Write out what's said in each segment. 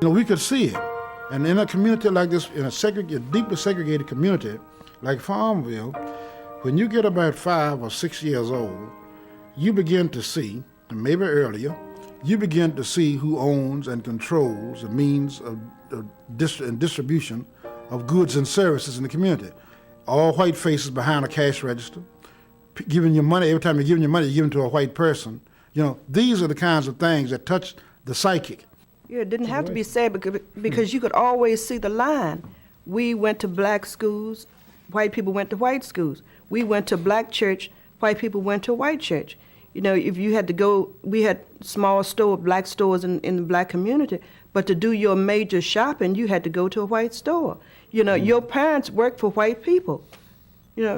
We could see it. And in a community like this, in a deeply segregated community like Farmville, when you get about 5 or 6 years old, you begin to see, and maybe earlier, you begin to see who owns and controls the means of distribution of goods and services in the community. All white faces behind a cash register, giving you money. Every time you're giving your money, you're giving it to a white person. These are the kinds of things that touch the psychic. Yeah, it didn't have to be said because you could always see the line. We went to black schools, white people went to white schools. We went to black church, white people went to white church. If you had to go, we had small black stores in the black community, but to do your major shopping, you had to go to a white store. Your parents worked for white people.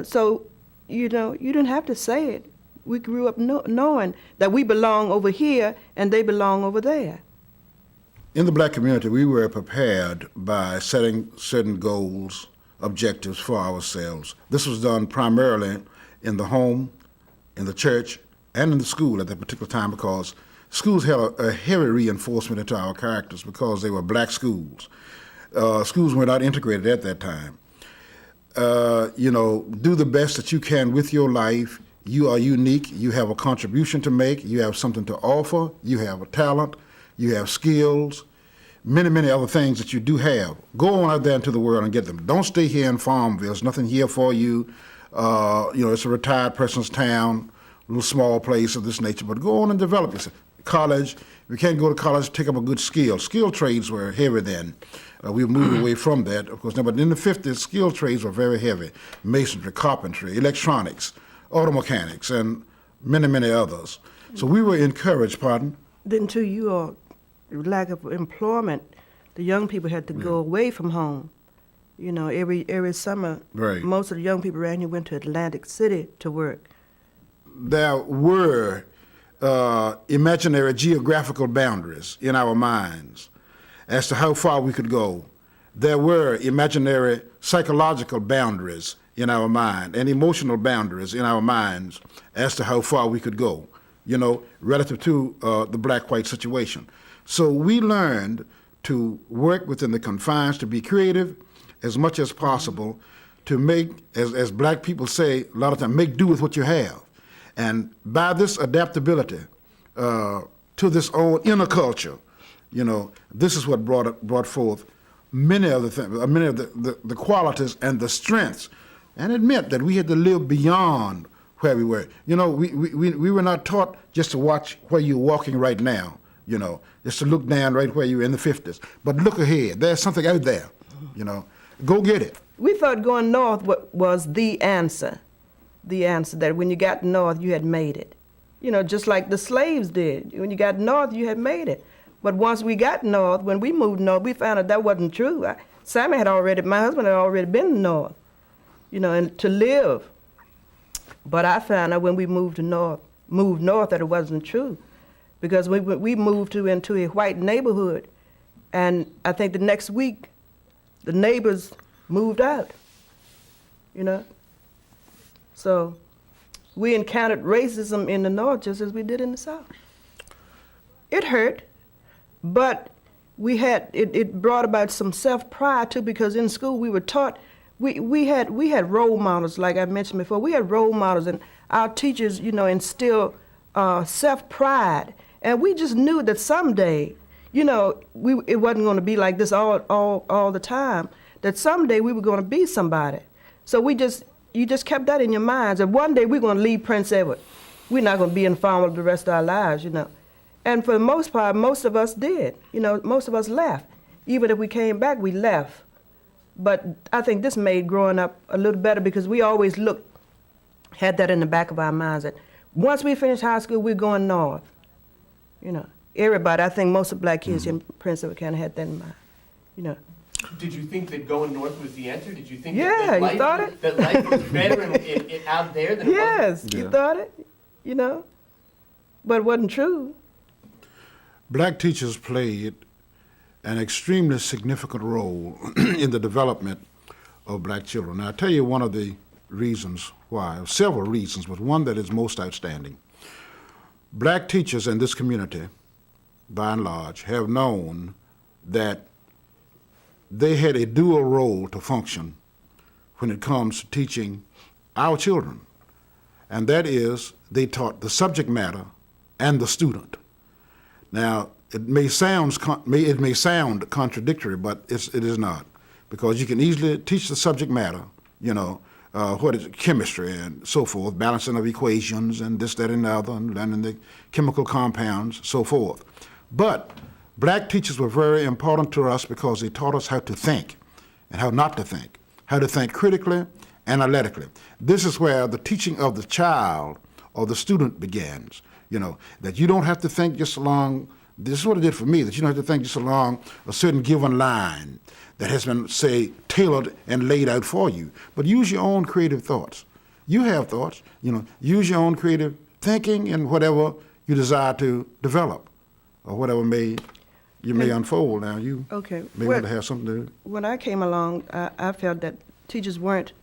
So, you didn't have to say it. We grew up knowing that we belong over here and they belong over there. In the black community, we were prepared by setting certain goals, objectives for ourselves. This was done primarily in the home, in the church, and in the school at that particular time, because schools had a heavy reinforcement into our characters because they were black schools. Schools were not integrated at that time. Do the best that you can with your life. You are unique. You have a contribution to make. You have something to offer. You have a talent. You have skills, many, many other things that you do have. Go on out there into the world and get them. Don't stay here in Farmville. There's nothing here for you. It's a retired person's town, a little small place of this nature, but go on and develop yourself. College, if you can't go to college, take up a good skill. Skill trades were heavy then. We moved away from that, of course, now, but in the 50s, skill trades were very heavy. Masonry, carpentry, electronics, auto mechanics, and many, many others. So we were encouraged, Then to your lack of employment, the young people had to go away from home. Every summer, right. Most of the young people around here went to Atlantic City to work. There were imaginary geographical boundaries in our minds as to how far we could go. There were imaginary psychological boundaries in our mind and emotional boundaries in our minds as to how far we could go, relative to the black-white situation. So we learned to work within the confines, to be creative as much as possible, to make, as black people say a lot of times, make do with what you have. And by this adaptability to this own inner culture, this is what brought forth many of the things, many of the qualities and the strengths. And it meant that we had to live beyond where we were. We were not taught just to watch where you're walking right now, just to look down right where you were in the 50s. But look ahead. There's something out there, Go get it. We thought going north was the answer. The answer that when you got north, you had made it. Just like the slaves did. When you got north, you had made it. But once we got north, when we moved north, we found out that wasn't true. My husband had already been north, and to live. But I found out when we moved north that it wasn't true. Because we moved into a white neighborhood, and I think the next week, the neighbors moved out, So we encountered racism in the north just as we did in the south. It hurt, but it brought about some self-pride too, because in school we were taught, we had role models, like I mentioned before. We had role models, and our teachers, instilled self-pride. And we just knew that someday, it wasn't going to be like this all the time, that someday we were going to be somebody. So you just kept that in your minds, that one day we're going to leave Prince Edward. We're not going to be in Farmville the rest of our lives, And for the most part, most of us did. Most of us left. Even if we came back, we left. But I think this made growing up a little better, because we always had that in the back of our minds, that once we finish high school, we're going north. Everybody, I think most of black kids in Prince Edward kind of had that in mind, Did you think that going north was the answer? Did you think that life, you thought it? That life was better out there than it was? Yes, you thought it, but it wasn't true. Black teachers played an extremely significant role in the development of black children. Now, I'll tell you one of the reasons why, several reasons, but one that is most outstanding. Black teachers in this community, by and large, have known that they had a dual role to function when it comes to teaching our children, and that is they taught the subject matter and the student. Now, it may sound contradictory, but it is not, because you can easily teach the subject matter, what is chemistry and so forth, balancing of equations and this, that, and the other, and learning the chemical compounds, so forth. But black teachers were very important to us because they taught us how to think and how not to think, how to think critically, analytically. This is where the teaching of the child or the student begins, that you don't have to think just along, this is what it did for me, that you don't have to think just along a certain given line that has been, say, tailored and laid out for you, but use your own creative thoughts. You have thoughts, use your own creative thinking and whatever you desire to develop or whatever you may unfold. Now, you may want to have something to... When I came along, I felt that teachers weren't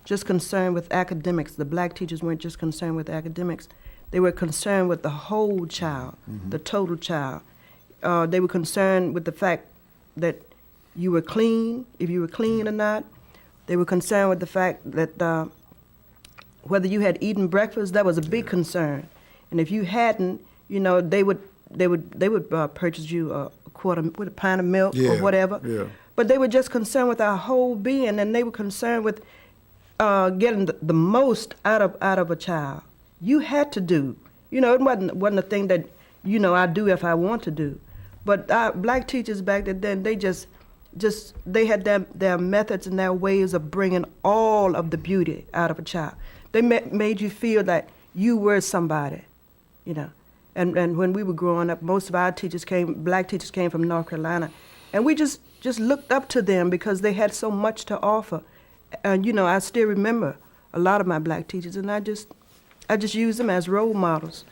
just concerned with academics. The black teachers weren't just concerned with academics. They were concerned with the whole child, the total child. They were concerned with the fact that you were clean, if you were clean or not. They were concerned with the fact that whether you had eaten breakfast, that was a big concern. And if you hadn't, they would purchase you a pint of milk or whatever. Yeah. But they were just concerned with our whole being, and they were concerned with getting the most out of a child. You had to do. It wasn't a thing that, I do if I want to do. But our black teachers back then, they had their methods and their ways of bringing all of the beauty out of a child. They made you feel that you were somebody, And when we were growing up, most of our black teachers came from North Carolina, and we just looked up to them because they had so much to offer. And I still remember a lot of my black teachers, and I just use them as role models,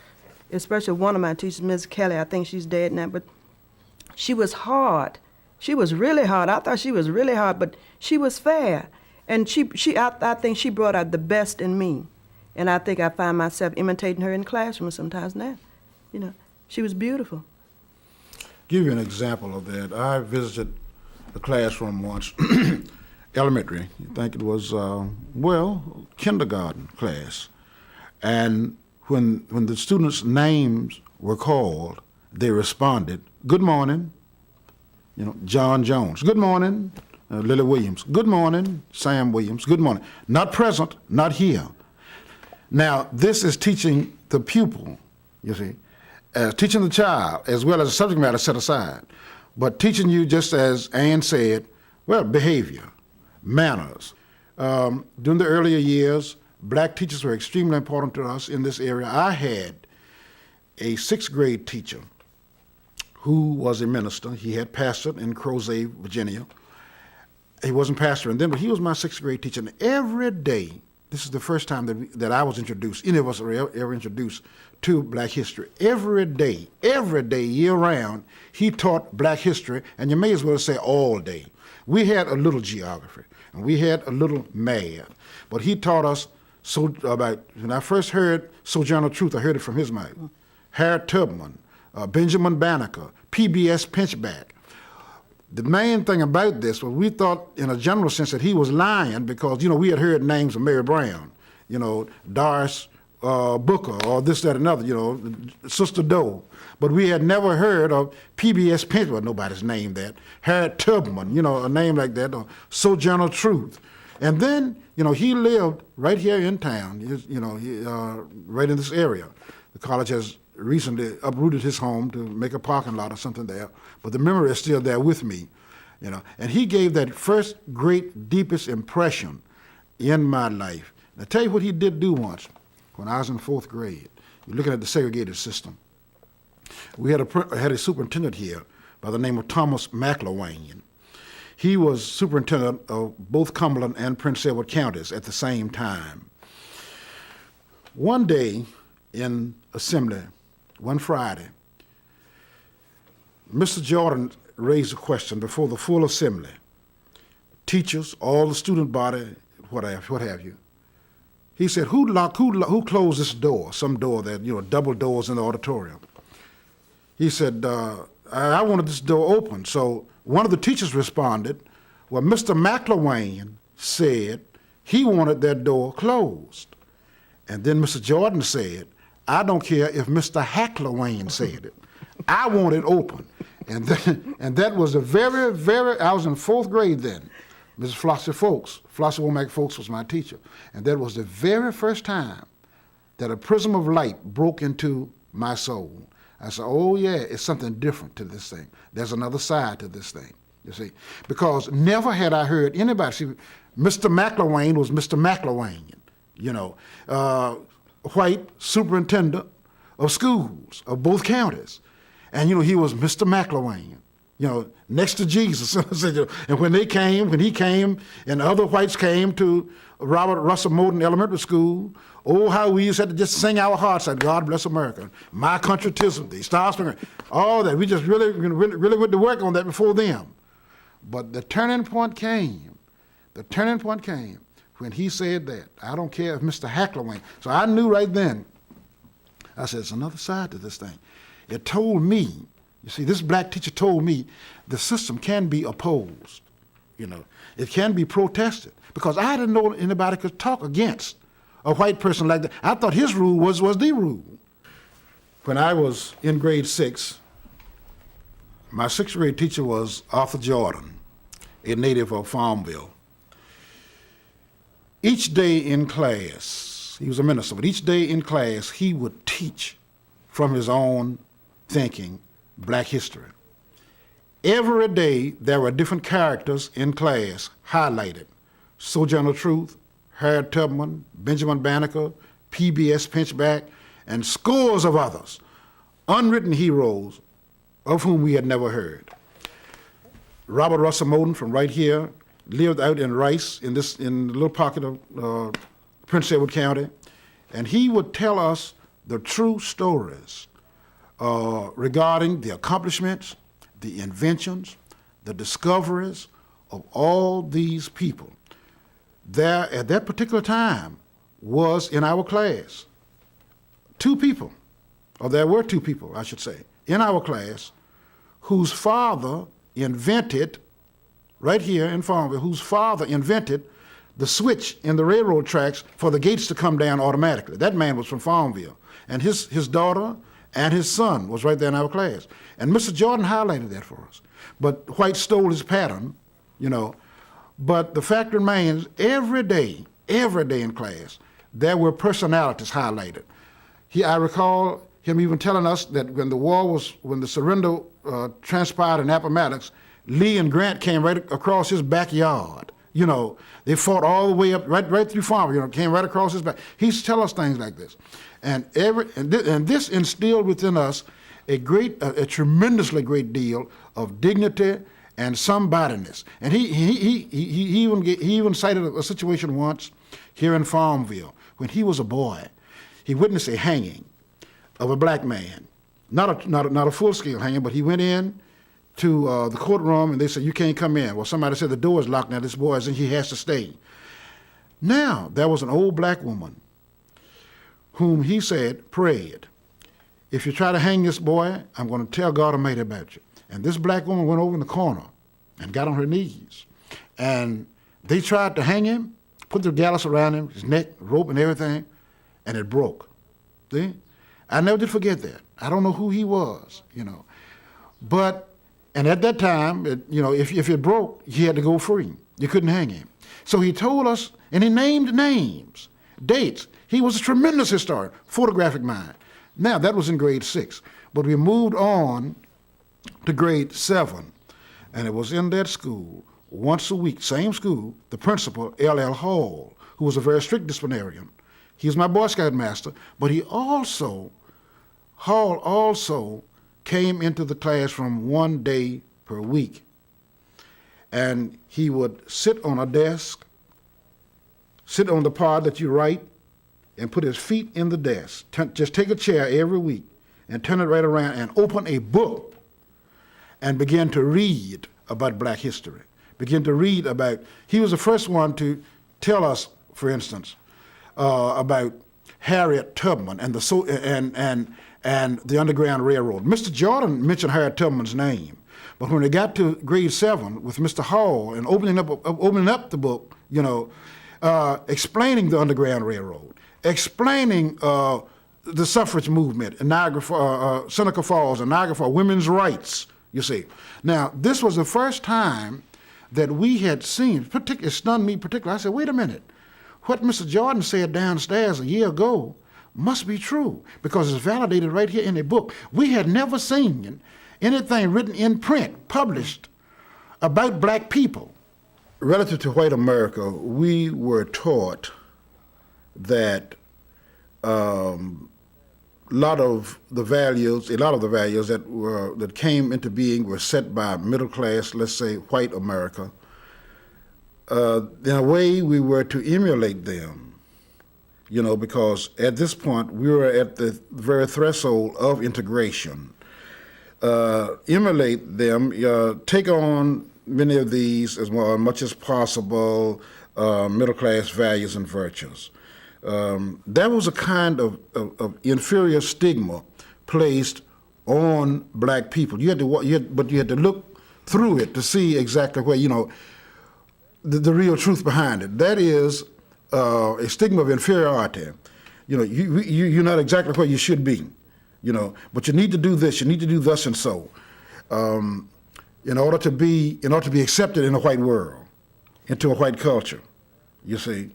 especially one of my teachers, Ms. Kelly. I think she's dead now, but she was hard. She was really hard. I thought she was really hard, but she was fair. And I think she brought out the best in me. And I think I find myself imitating her in the classroom sometimes now. She was beautiful. Give you an example of that. I visited a classroom once, elementary. I think it was, kindergarten class. And when the students' names were called, they responded, "Good morning." John Jones, "Good morning." Lily Williams, "Good morning." Sam Williams, "Good morning." Not present, not here. Now, this is teaching the pupil, teaching the child as well as the subject matter set aside, but teaching you, just as Ann said, behavior, manners. During the earlier years, black teachers were extremely important to us in this area. I had a 6th grade teacher who was a minister. He had pastored in Crozet, Virginia. He wasn't pastoring then, but he was my 6th grade teacher. And every day, this is the first time that I was introduced, any of us were ever introduced to black history. Every day, year-round, he taught black history, and you may as well say all day. We had a little geography, and we had a little math, but he taught us when I first heard Sojourner Truth, I heard it from his mouth. Harriet Tubman, Benjamin Banneker, P.B.S. Pinchback. The main thing about this was we thought, in a general sense, that he was lying because, we had heard names of Mary Brown, Doris Booker, or this, that, another, Sister Doe. But we had never heard of P.B.S. Pinchback, nobody's named that, Harriet Tubman, a name like that, or Sojourner Truth. And then, he lived right here in town, right in this area. The college has recently uprooted his home to make a parking lot or something there, but the memory is still there with me, And he gave that first great, deepest impression in my life. Now, tell you what he did do once when I was in 4th grade. You're looking at the segregated system. We had a superintendent here by the name of Thomas McIlwain. He was superintendent of both Cumberland and Prince Edward counties at the same time. One day in assembly, one Friday, Mr. Jordan raised a question before the full assembly. Teachers, all the student body, what have you. He said, who closed this door? Some door that, double doors in the auditorium. He said, I wanted this door open. So one of the teachers responded, well, Mr. McLean said he wanted that door closed. And then Mr. Jordan said, I don't care if Mr. Hacklewain said it. I want it open. And that was the I was in 4th grade then. Mrs. Flossie Womack Folks was my teacher. And that was the very first time that a prism of light broke into my soul. I said, oh yeah, it's something different to this thing. There's another side to this thing, you see. Because never had I heard anybody, see, Mr. McLean was Mr. McLean, you know, white superintendent of schools of both counties. And, you know, he was Mr. McLean, you know, next to Jesus. And when he came, and the other whites came to Robert Russell Moulton Elementary School, oh, how we used to have to just sing our hearts out, God bless America, my country 'tis of thee, Star Springer, all that. We just really went to work on that before them. But the turning point came when he said that. I don't care if Mr. Hacklewain. So I knew right then, I said, it's another side to this thing. It told me, you see, this black teacher told me the system can be opposed, you know. It can be protested. Because I didn't know anybody could talk against a white person like that. I thought his rule was the rule. When I was in grade 6, my 6th grade teacher was Arthur Jordan, a native of Farmville. Each day in class, he was a minister, but each day in class, he would teach from his own thinking black history. Every day, there were different characters in class highlighted. Sojourner Truth, Harriet Tubman, Benjamin Banneker, PBS Pinchback, and scores of others, unwritten heroes of whom we had never heard. Robert Russell Moulton from right here lived out in Rice in the little pocket of Prince Edward County, and he would tell us the true stories regarding the accomplishments, the inventions, the discoveries of all these people. There, at that particular time, was in our class there were 2 people, I should say, in our class whose father invented, right here in Farmville, whose father invented the switch in the railroad tracks for the gates to come down automatically. That man was from Farmville. And his daughter and his son was right there in our class. And Mr. Jordan highlighted that for us. But white stole his pattern, you know. But the fact remains, every day in class, there were personalities highlighted. I recall him even telling us that when the surrender transpired in Appomattox, Lee and Grant came right across his backyard. You know, they fought all the way up, right through Farmville, you know, came right across his back. He used to tell us things like this. And this instilled within us a tremendously great deal of dignity and somebodyness. And he even cited a situation once here in Farmville when he was a boy. He witnessed a hanging of a black man, not a full-scale hanging, but he went in to the courtroom and they said, you can't come in. Well, somebody said the door is locked now, this boy is in, he has to stay. Now, there was an old black woman whom he said prayed, if you try to hang this boy, I'm going to tell God Almighty about you. And this black woman went over in the corner and got on her knees. And they tried to hang him, put the gallows around him, his neck, rope and everything, and it broke. See? I never did forget that. I don't know who he was, you know. And at that time, if it broke, he had to go free. You couldn't hang him. So he told us, and he named names, dates. He was a tremendous historian, photographic mind. Now, that was in grade 6. But we moved on to grade 7. And it was in that school, once a week, same school, the principal, L.L. Hall, who was a very strict disciplinarian. He was my Boy Scout master, but Hall also came into the classroom 1 day per week. And he would sit on a desk, sit on the part that you write, and put his feet in the desk. Just take a chair every week and turn it right around and open a book and begin to read about black history. Begin to read about, he was the first one to tell us, for instance, about Harriet Tubman and and the Underground Railroad. Mr. Jordan mentioned Harriet Tubman's name, but when they got to grade 7 with Mr. Hall and opening up the book, explaining the Underground Railroad, explaining the suffrage movement in Seneca Falls and Niagara Falls, women's rights, you see. Now, this was the first time that we had seen, it stunned me particularly. I said, wait a minute, what Mr. Jordan said downstairs a year ago must be true, because it's validated right here in the book. We had never seen anything written in print, published, about black people. Relative to white America, we were taught that a lot of the values that came into being were set by middle class, let's say white America. In a way, we were to emulate them, because at this point we were at the very threshold of integration. Emulate them, take on many of these as much as possible, middle class values and virtues. That was a kind of inferior stigma placed on black people. But you had to look through it to see exactly where the real truth behind it. That is a stigma of inferiority. You're not exactly where you should be. But you need to do this. You need to do thus and so, in order to be accepted in a white world, into a white culture. You see.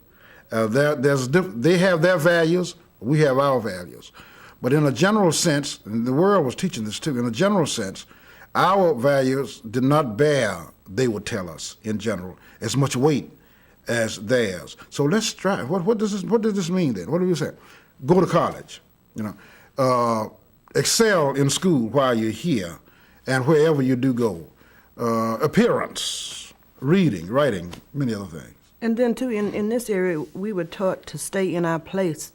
They have their values, we have our values. But in a general sense, and the world was teaching this too, in a general sense, our values did not bear, they would tell us in general, as much weight as theirs. So let's try. What does this mean then? What do we say? Go to college, excel in school while you're here, and wherever you do go. Appearance, reading, writing, many other things. And then, too, in this area, we were taught to stay in our place,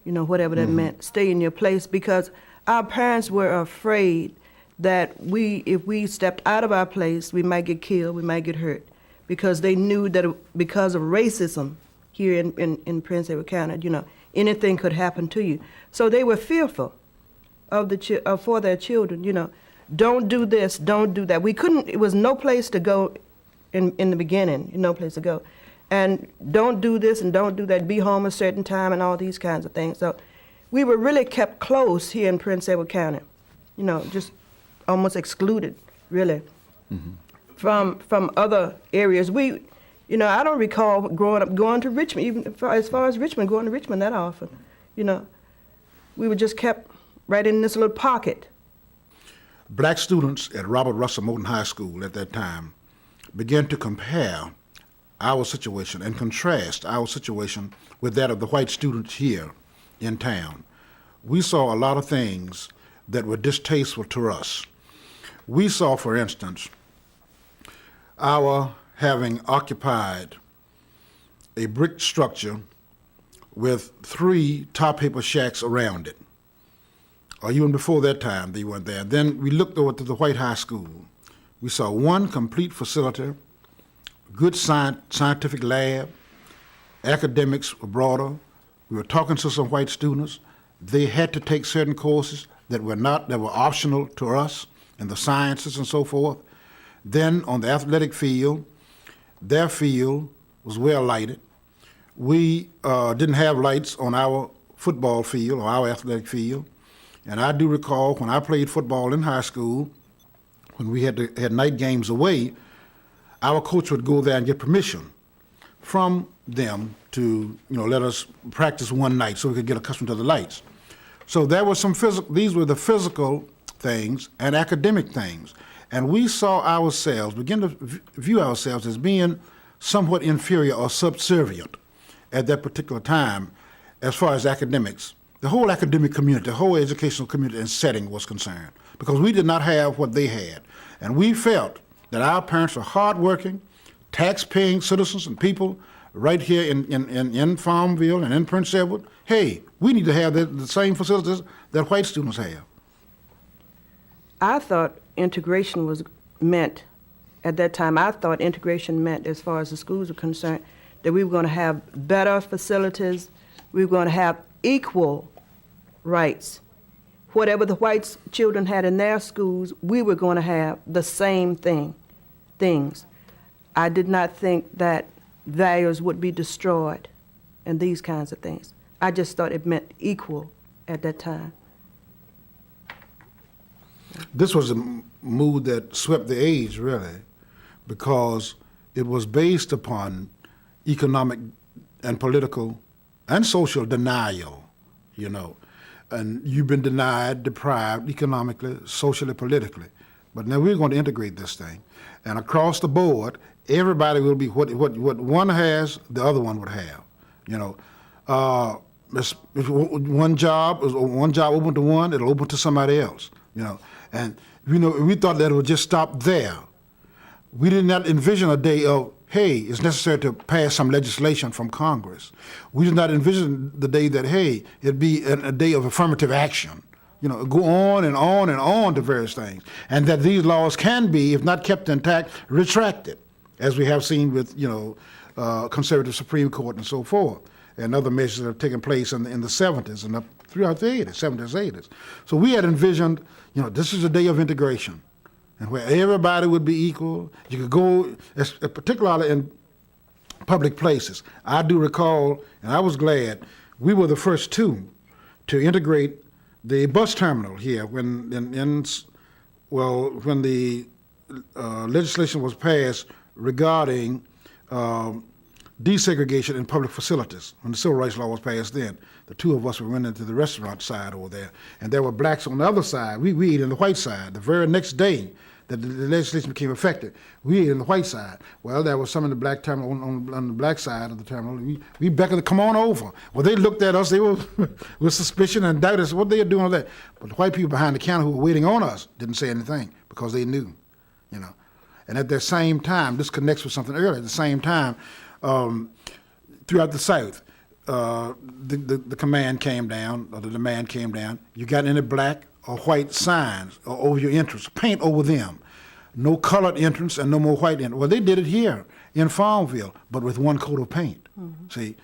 whatever that meant, stay in your place, because our parents were afraid that if we stepped out of our place, we might get killed, we might get hurt, because they knew that because of racism here in Prince Edward County, anything could happen to you. So they were fearful for their children, don't do this, don't do that. It was no place to go in the beginning, no place to go. And don't do this and don't do that, be home a certain time and all these kinds of things. So we were really kept close here in Prince Edward County, just almost excluded, really, from other areas. I don't recall growing up going to Richmond, even as far as Richmond, going to Richmond that often, We were just kept right in this little pocket. Black students at Robert Russell Moulton High School at that time began to compare our situation and contrast our situation with that of the white students here in town. We saw a lot of things that were distasteful to us. We saw, for instance, our having occupied a brick structure with 3 tar paper shacks around it. Or even before that time, they weren't there. Then we looked over to the White High School. We saw one complete facility, good scientific lab, academics were broader. We were talking to some white students. They had to take certain courses that were optional to us in the sciences and so forth. Then on the athletic field, their field was well lighted. We didn't have lights on our football field or our athletic field. And I do recall when I played football in high school, when we had night games away, our coach would go there and get permission from them to let us practice one night so we could get accustomed to the lights. So there was these were the physical things and academic things. And we saw ourselves, begin to view ourselves as being somewhat inferior or subservient at that particular time as far as academics. The whole academic community, the whole educational community and setting was concerned, because we did not have what they had. And we felt that our parents were hardworking, tax-paying citizens and people right here in Farmville and in Prince Edward. Hey, we need to have the same facilities that white students have. I thought integration was meant, at that time, I thought integration meant, as far as the schools were concerned, that we were going to have better facilities, we were going to have equal rights whatever the white children had in their schools, we were going to have the same things. I did not think that values would be destroyed and these kinds of things. I just thought it meant equal at that time. This was a mood that swept the age, really, because it was based upon economic and political and social denial, you know. And you've been denied, deprived economically, socially, politically. But now we're going to integrate this thing. And across the board, everybody will be what one has, the other one would have, you know. If one job open to one, it'll open to somebody else, you know. And we thought that it would just stop there. We did not envision a day of, hey, it's necessary to pass some legislation from Congress. We did not envision the day that, hey, it'd be a day of affirmative action. You know, go on and on and on to various things. And that these laws can be, if not kept intact, retracted, as we have seen with, conservative Supreme Court and so forth, and other measures that have taken place in the 70s and up throughout the 80s, 70s, 80s. So we had envisioned, this is a day of integration, and where everybody would be equal. You could go, particularly in public places. I do recall, and I was glad, we were the first two to integrate the bus terminal here when the legislation was passed regarding desegregation in public facilities. When the civil rights law was passed then, the two of us went into the restaurant side over there, and there were blacks on the other side. We ate in the white side. The very next day that the legislation became effective, we ate in the white side. Well, there was some in the black terminal, on the black side of the terminal. We beckoned to come on over. Well, they looked at us, they were with suspicion and doubted us, what they were doing with that. But the white people behind the counter who were waiting on us didn't say anything because they knew, And at the same time, this connects with something earlier, at the same time, throughout the South, the command came down, or the demand came down. You got any black or white signs over your entrance, paint over them. No colored entrance and no more white entrance. Well, they did it here in Farmville, but with one coat of paint. Mm-hmm. See,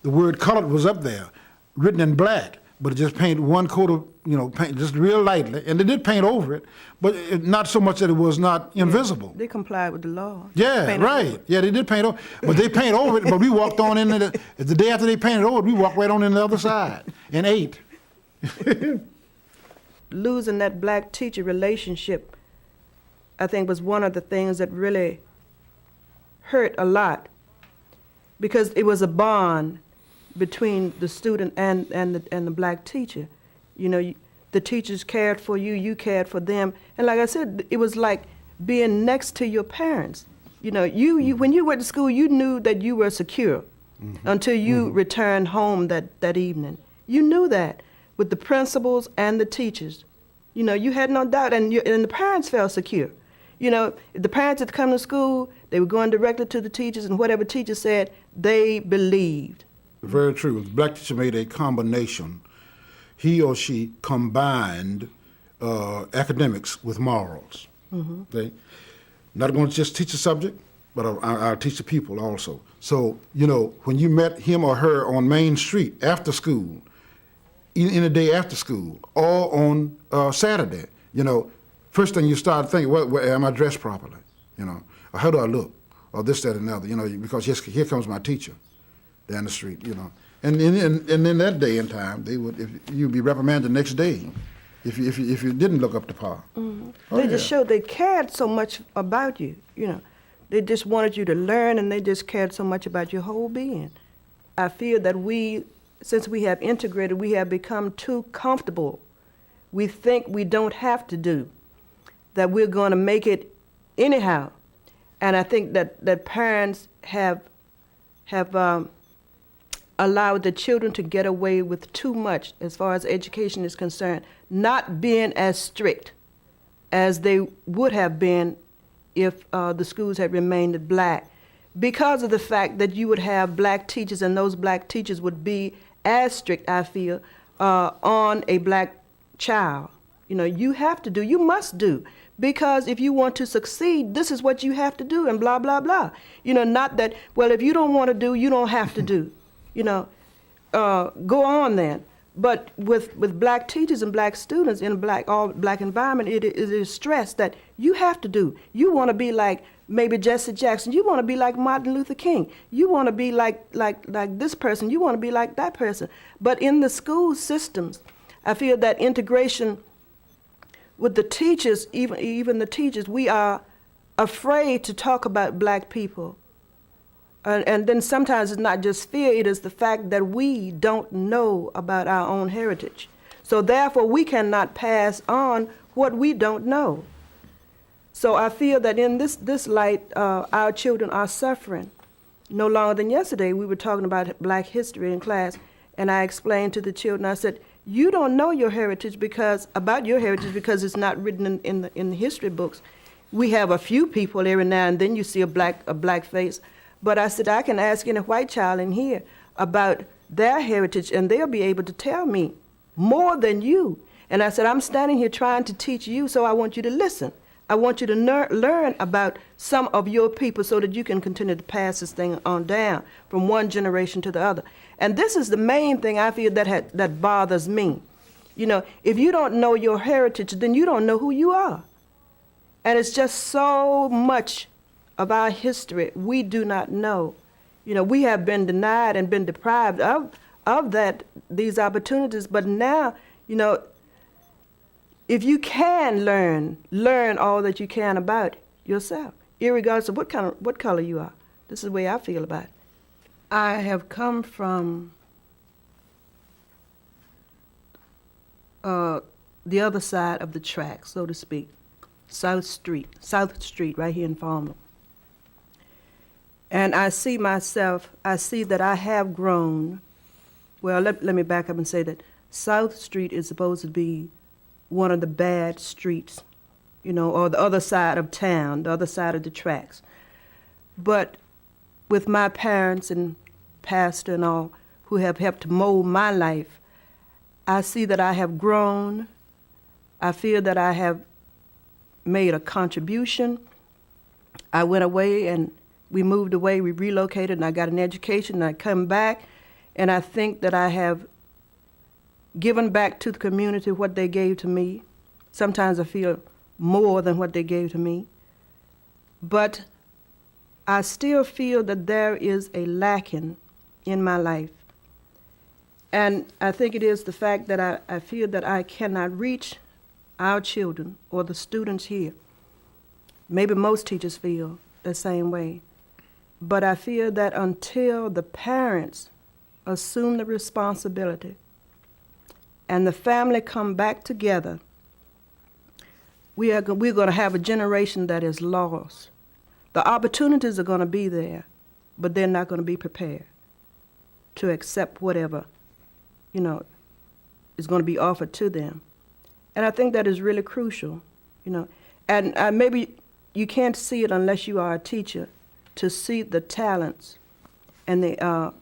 the word colored was up there, written in black, but it just painted one coat of, paint just real lightly, and they did paint over it, but not so much that it was not invisible. They complied with the law. Yeah, right. Yeah, they did paint over, but they paint over it. But we walked on into the day after they painted over it, we walked right on in the other side and ate. Losing that black-teacher relationship, I think, was one of the things that really hurt a lot, because it was a bond between the student and the black teacher. The teachers cared for you, you cared for them, and like I said, it was like being next to your parents. You when you went to school, you knew that you were secure until you returned home that evening. You knew that with the principals and the teachers. You had no doubt, and the parents felt secure. If the parents had come to school, they were going directly to the teachers, and whatever teacher said, they believed. Very true. The black teacher made a combination. He or she combined academics with morals. Mm-hmm. Okay? Not going to just teach a subject, but I'll teach the people also. So, when you met him or her on Main Street after school, in the day after school, or on Saturday, first thing you start thinking, well, am I dressed properly? Or how do I look? Or this, that, and the other, because yes, here comes my teacher down the street, And in that day and time, you'd be reprimanded the next day if you didn't look up to par. Mm-hmm. They just showed they cared so much about you, They just wanted you to learn, and they just cared so much about your whole being. I feel that since we have integrated, we have become too comfortable. We think we don't have to do, that we're going to make it anyhow. And I think that parents have allowed the children to get away with too much as far as education is concerned, not being as strict as they would have been if the schools had remained black, because of the fact that you would have black teachers, and those black teachers would be as strict, I feel, on a black child. You have to do, you must do, because if you want to succeed, this is what you have to do, and blah, blah, blah. Not that, well, if you don't want to do, you don't have to do. Go on then. But with black teachers and black students in a all black environment, it is stressed that you have to do. You want to be like maybe Jesse Jackson. You want to be like Martin Luther King. You want to be like this person. You want to be like that person. But in the school systems, I feel that integration with the teachers, even the teachers, we are afraid to talk about black people. And then sometimes it's not just fear, it is the fact that we don't know about our own heritage. So therefore, we cannot pass on what we don't know. So I feel that in this light, our children are suffering. No longer than yesterday, we were talking about black history in class, and I explained to the children, I said, you don't know your heritage because it's not written in the history books. We have a few people every now and then you see a black face. But I said, I can ask any white child in here about their heritage, and they'll be able to tell me more than you. And I said, I'm standing here trying to teach you, so I want you to listen. I want you to learn about some of your people so that you can continue to pass this thing on down from one generation to the other. And this is the main thing I feel that bothers me. You know, if you don't know your heritage, then you don't know who you are. And it's just so much of our history we do not know. You know, we have been denied and been deprived of these opportunities. But now, you know, if you can learn all that you can about yourself, irregardless of what color you are. This is the way I feel about it. I have come from the other side of the track, so to speak, South Street right here in Farmville. And I see that I have grown. Well, let me back up and say that South Street is supposed to be one of the bad streets, you know, or the other side of town, the other side of the tracks. But with my parents and pastor and all who have helped mold my life, I see that I have grown. I feel that I have made a contribution. I went away and we moved away, we relocated, and I got an education, and I come back, and I think that I have given back to the community what they gave to me. Sometimes I feel more than what they gave to me. But I still feel that there is a lacking in my life. And I think it is the fact that I feel that I cannot reach our children or the students here. Maybe most teachers feel the same way. But I feel that until the parents assume the responsibility and the family come back together, we're going to have a generation that is lost. The opportunities are going to be there, but they're not going to be prepared to accept whatever, you know, is going to be offered to them. And I think that is really crucial, you know. And maybe you can't see it unless you are a teacher, to see the talents and the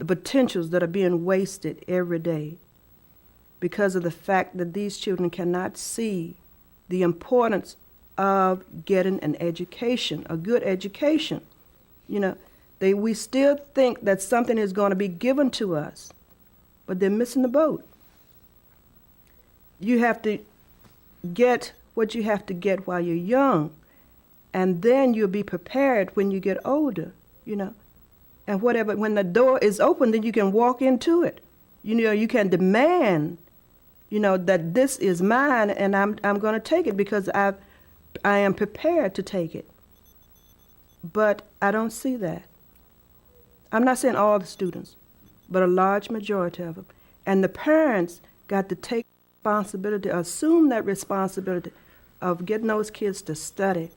potentials that are being wasted every day because of the fact that these children cannot see the importance of getting an education, a good education. You know, we still think that something is going to be given to us, but they're missing the boat. You have to get what you have to get while you're young, and then you'll be prepared when you get older, you know. And whatever, when the door is open, then you can walk into it. You know, you can demand, you know, that this is mine and I'm going to take it because I am prepared to take it. But I don't see that. I'm not saying all the students, but a large majority of them. And the parents got to take responsibility, assume that responsibility of getting those kids to study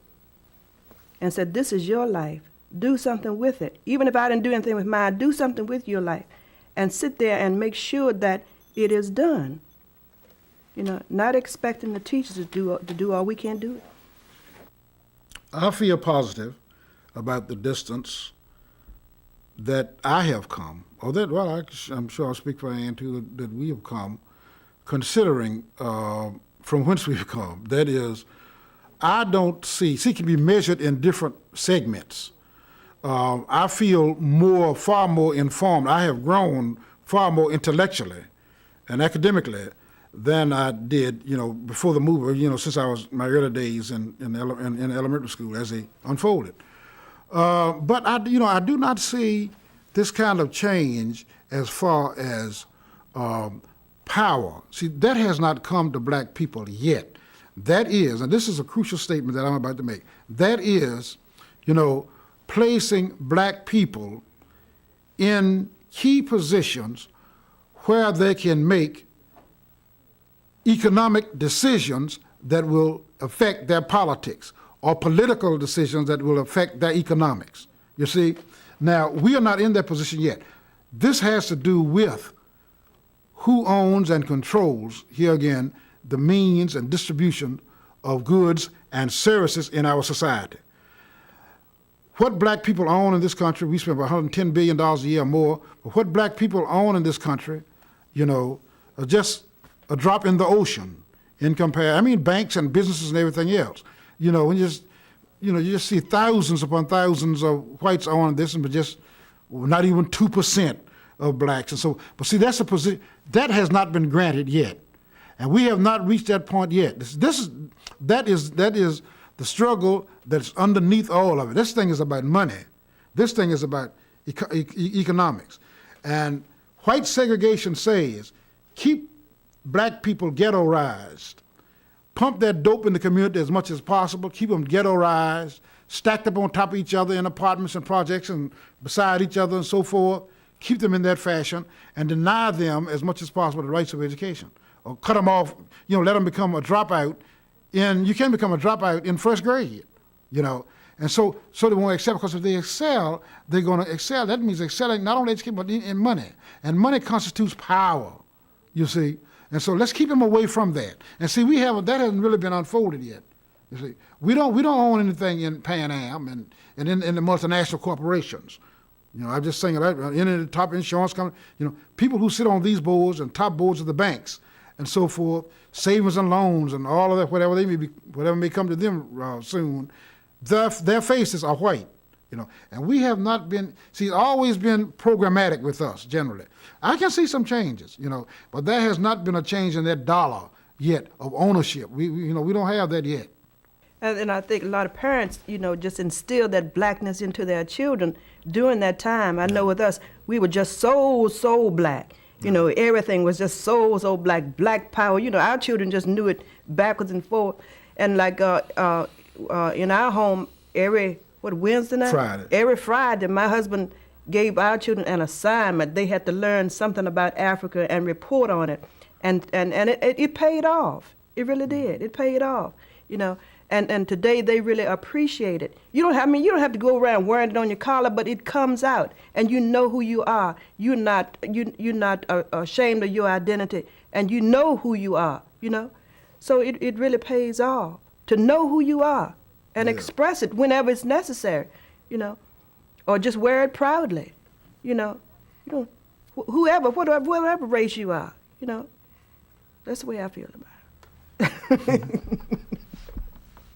and said, this is your life. Do something with it. Even if I didn't do anything with mine, do something with your life. And sit there and make sure that it is done. You know, not expecting the teachers to do all we can't do it. I feel positive about the distance that I have come, or that, well, I'm sure I'll speak for Ann too, that we have come, considering from whence we've come. That is, I don't see can be measured in different segments. I feel far more informed. I have grown far more intellectually and academically than I did, before the move, since I was my early days in elementary school as they unfolded. But I do not see this kind of change as far as power. See, that has not come to black people yet. That is, and this is a crucial statement that I'm about to make, that is, placing black people in key positions where they can make economic decisions that will affect their politics, or political decisions that will affect their economics. You see, now we are not in that position yet. This has to do with who owns and controls, here again, the means and distribution of goods and services in our society. What black people own in this country, we spend about $110 billion a year or more, but what black people own in this country, are just a drop in the ocean in comparison. I mean, banks and businesses and everything else. When you just see thousands upon thousands of whites owning this, but just not even 2% of blacks. And so, but see, that's a position that has not been granted yet, and we have not reached that point yet. That is the struggle that's underneath all of it. This thing is about money. This thing is about economics. And white segregation says, keep black people ghettoized. Pump that dope in the community as much as possible. Keep them ghettoized, stacked up on top of each other in apartments and projects and beside each other and so forth. Keep them in that fashion and deny them as much as possible the rights of education. Or cut them off, let them become a dropout. You can become a dropout in first grade, And so they won't excel, because if they excel, they're going to excel. That means excelling not only education, but in money. And money constitutes power, you see. And so let's keep them away from that. And see, that hasn't really been unfolded yet. You see, we don't own anything in Pan Am and in the multinational corporations. I'm just saying that in the top insurance company, people who sit on these boards and top boards of the banks and so forth, savings and loans and all of that, whatever may come to them soon, their faces are white. And we have not been, it's always been programmatic with us, generally. I can see some changes, but there has not been a change in that dollar yet of ownership. We don't have that yet. And I think a lot of parents, just instill that blackness into their children during that time. I know with us, we were just so black. Everything was just so black, black power. Our children just knew it backwards and forward. And like in our home, Wednesday night? Friday. Every Friday, my husband gave our children an assignment. They had to learn something about Africa and report on it. And it paid off. It really did. It paid off, And today they really appreciate it. You don't have to go around wearing it on your collar, but it comes out, and you know who you are. You're not ashamed of your identity, and you know who you are. So it really pays off to know who you are and express it whenever it's necessary, or just wear it proudly, whatever race you are, That's the way I feel about it.